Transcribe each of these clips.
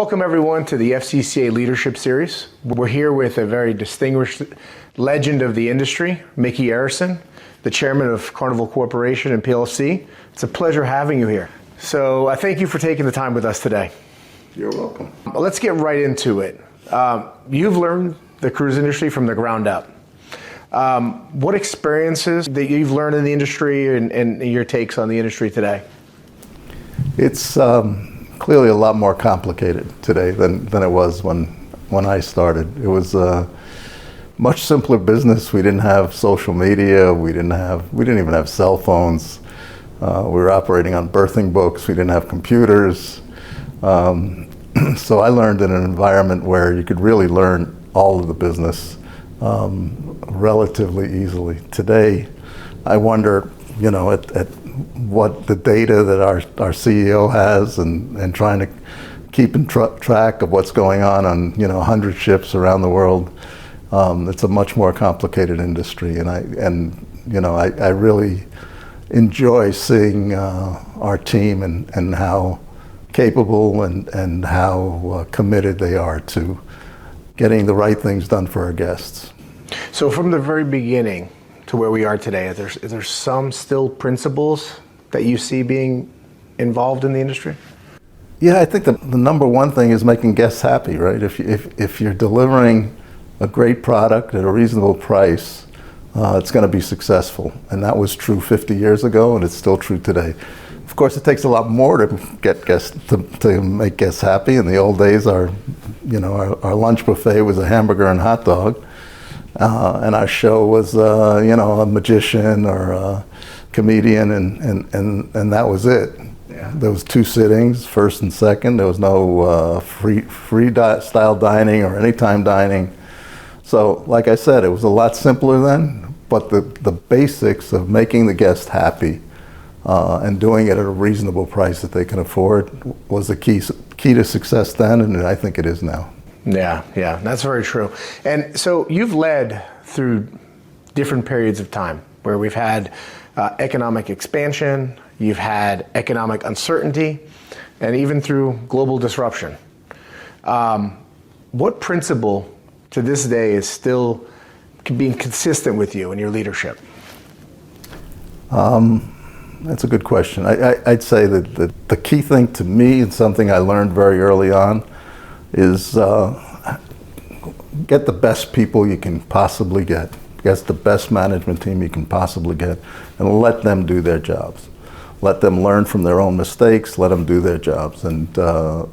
Welcome everyone to the FCCA Leadership Series. We're here with a very distinguished legend of the industry, Micky Arison, the chairman of Carnival Corporation and PLC. It's a pleasure having you here. So I thank you for taking the time with us today. You're welcome. Let's get right into it. You've learned the cruise industry from the ground up. What experiences that you've learned in the industry and your takes on the industry today? It's clearly a lot more complicated today than it was when I started. It was a much simpler business. We didn't have social media. We didn't even have cell phones. We were operating on birthing books. We didn't have computers. So I learned in an environment where you could really learn all of the business relatively easily. Today, I wonder, at what the data that our CEO has and trying to keep in track of what's going on 100 ships around the world. It's a much more complicated industry, and I really enjoy seeing our team and how capable and how committed they are to getting the right things done for our guests. So from the very beginning to where we are today, is there some still principles that you see being involved in the industry? Yeah, I think the number one thing is making guests happy, right? If you're delivering a great product at a reasonable price, it's going to be successful. And that was true 50 years ago, and it's still true today. Of course, it takes a lot more to get guests to make guests happy. In the old days, our lunch buffet was a hamburger and hot dog. And our show was, a magician or a comedian, and that was it. Yeah. There was 2 sittings, first and second. There was no free style dining or anytime dining. So, like I said, it was a lot simpler then. But the basics of making the guest happy and doing it at a reasonable price that they can afford was the key to success then, and I think it is now. Yeah, that's very true. And so you've led through different periods of time where we've had economic expansion, you've had economic uncertainty, and even through global disruption. What principle to this day is still being consistent with you in your leadership? That's a good question. I'd say that the key thing to me, and something I learned very early on, is get the best people you can possibly get the best management team you can possibly get, and let them do their jobs. Let them learn from their own mistakes, let them do their jobs, and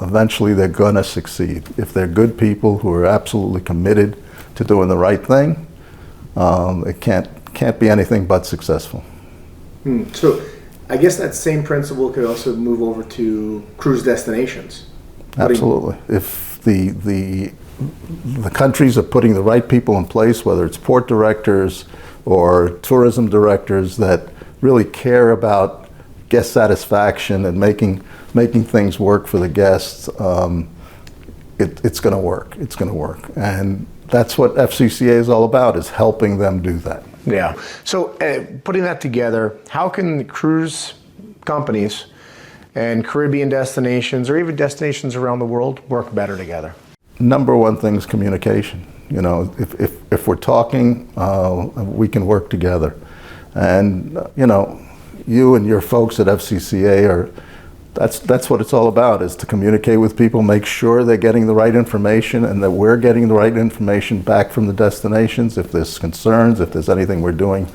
eventually they're gonna succeed. If they're good people who are absolutely committed to doing the right thing, it can't be anything but successful. So I guess that same principle could also move over to cruise destinations. Absolutely. If the countries are putting the right people in place, whether it's port directors or tourism directors that really care about guest satisfaction and making things work for the guests, it's going to work. It's going to work, and that's what FCCA is all about: is helping them do that. Yeah. So putting that together, how can cruise companies and Caribbean destinations, or even destinations around the world, work better together? Number one thing is communication. If we're talking, we can work together. And you and your folks at FCCA that's what it's all about, is to communicate with people, make sure they're getting the right information, and that we're getting the right information back from the destinations. If there's concerns, if there's anything we're doing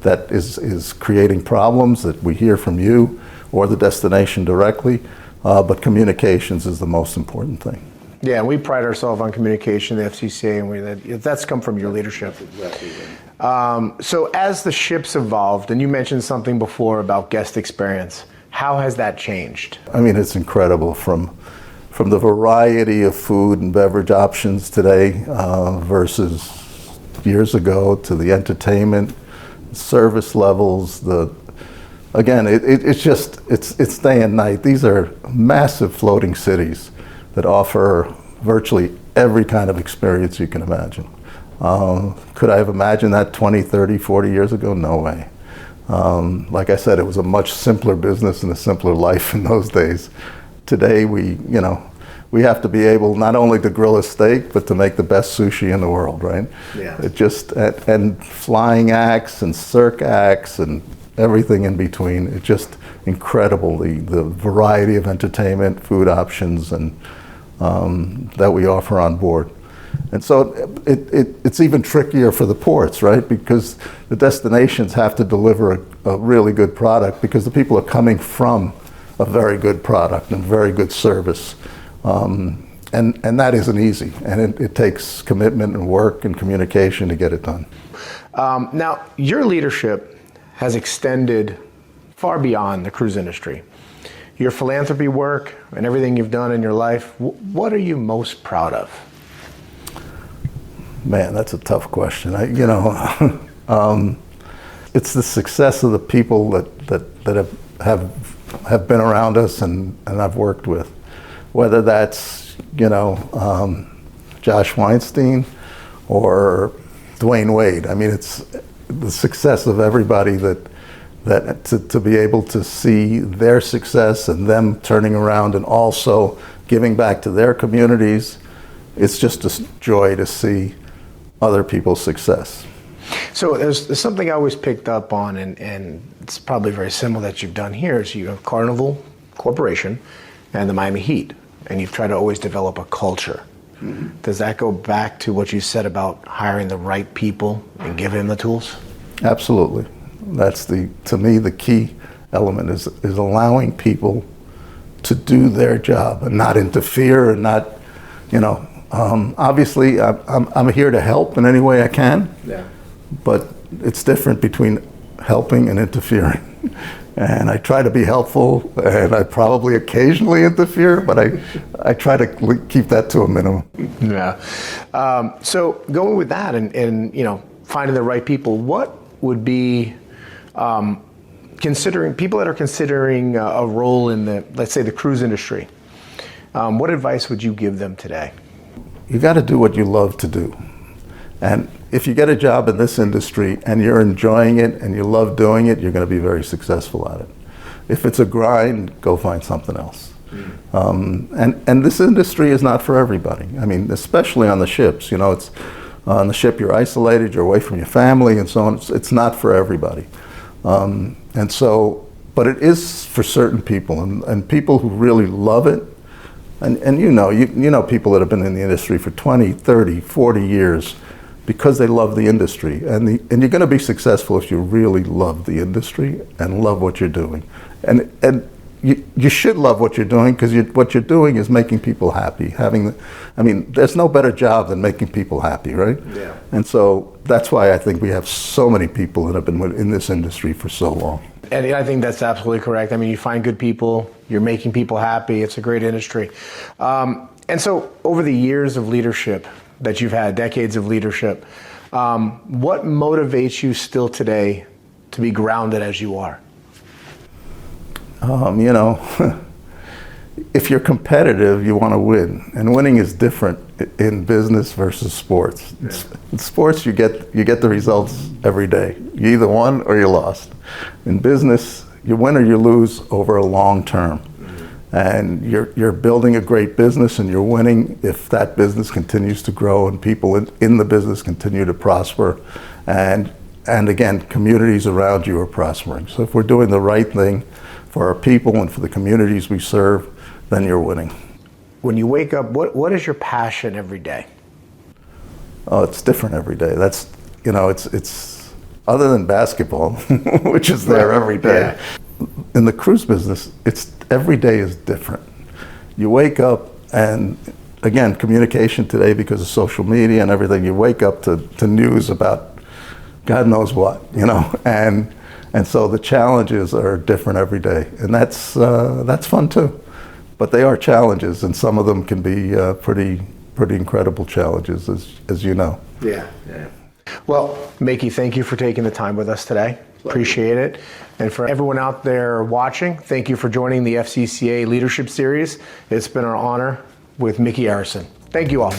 that is creating problems, that we hear from you or the destination directly, but communications is the most important thing. Yeah, we pride ourselves on communication, the FCCA, and that's come from your leadership. That's exactly right. So as the ships evolved, and you mentioned something before about guest experience, how has that changed? I mean, it's incredible from the variety of food and beverage options today versus years ago, to the entertainment, service levels, it's day and night. These are massive floating cities that offer virtually every kind of experience you can imagine. Could I have imagined that 20, 30, 40 years ago? No way. Like I said, it was a much simpler business and a simpler life in those days. Today, we we have to be able not only to grill a steak, but to make the best sushi in the world, right? Yeah. It just, and flying acts and circ acts and everything in between. It's just incredible, the variety of entertainment, food options, and that we offer on board. And so it's even trickier for the ports, right? Because the destinations have to deliver a really good product because the people are coming from a very good product and very good service. And that isn't easy. And it takes commitment and work and communication to get it done. Now, your leadership has extended far beyond the cruise industry. Your philanthropy work and everything you've done in your life, what are you most proud of? Man, that's a tough question. It's the success of the people that have been around us and I've worked with. Whether that's, Josh Weinstein or Dwayne Wade. I mean, it's the success of everybody that to be able to see their success and them turning around and also giving back to their communities. It's just a joy to see other people's success. So there's something I always picked up on, and it's probably very similar that you've done here, is you have Carnival Corporation and the Miami Heat, and you've tried to always develop a culture. Mm-hmm. Does that go back to what you said about hiring the right people and giving them the tools? Absolutely. That's to me, the key element is allowing people to do their job and not interfere and not, obviously I'm here to help in any way I can. Yeah. But it's different between helping and interfering. And I try to be helpful, and I probably occasionally interfere, but I try to keep that to a minimum. Yeah. So going with that and finding the right people, what would be considering people that are considering a role in the, let's say, the cruise industry? What advice would you give them today? You got to do what you love to do. And if you get a job in this industry and you're enjoying it and you love doing it, you're going to be very successful at it. If it's a grind, go find something else. And this industry is not for everybody. I mean, especially on the ships. It's on the ship you're isolated, you're away from your family, and so on. It's not for everybody. And so, but it is for certain people, and people who really love it. And you know people that have been in the industry for 20, 30, 40 years because they love the industry. And you're going to be successful if you really love the industry and love what you're doing. And you should love what you're doing because what you're doing is making people happy. There's no better job than making people happy, right? Yeah. And so that's why I think we have so many people that have been in this industry for so long. And I think that's absolutely correct. I mean, you find good people, you're making people happy. It's a great industry. And so over the years of leadership that you've had, decades of leadership, what motivates you still today to be grounded as you are? If you're competitive, you want to win. And winning is different in business versus sports. Yeah. In sports, you get the results every day. You either won or you lost. In business, you win or you lose over a long term. And you're building a great business and you're winning if that business continues to grow and people in the business continue to prosper. And again, communities around you are prospering. So if we're doing the right thing for our people and for the communities we serve, then you're winning. When you wake up, what is your passion every day? Oh, it's different every day. That's, it's other than basketball, which is there every day. Yeah. In the cruise business, every day is different. You wake up and, again, communication today because of social media and everything, you wake up to news about God knows what, and so the challenges are different every day, and that's fun too. But they are challenges, and some of them can be pretty incredible challenges, as you know. Yeah. Well, Micky, thank you for taking the time with us today. Appreciate it. And for everyone out there watching, thank you for joining the FCCA Leadership Series. It's been our honor with Micky Arison. Thank you all.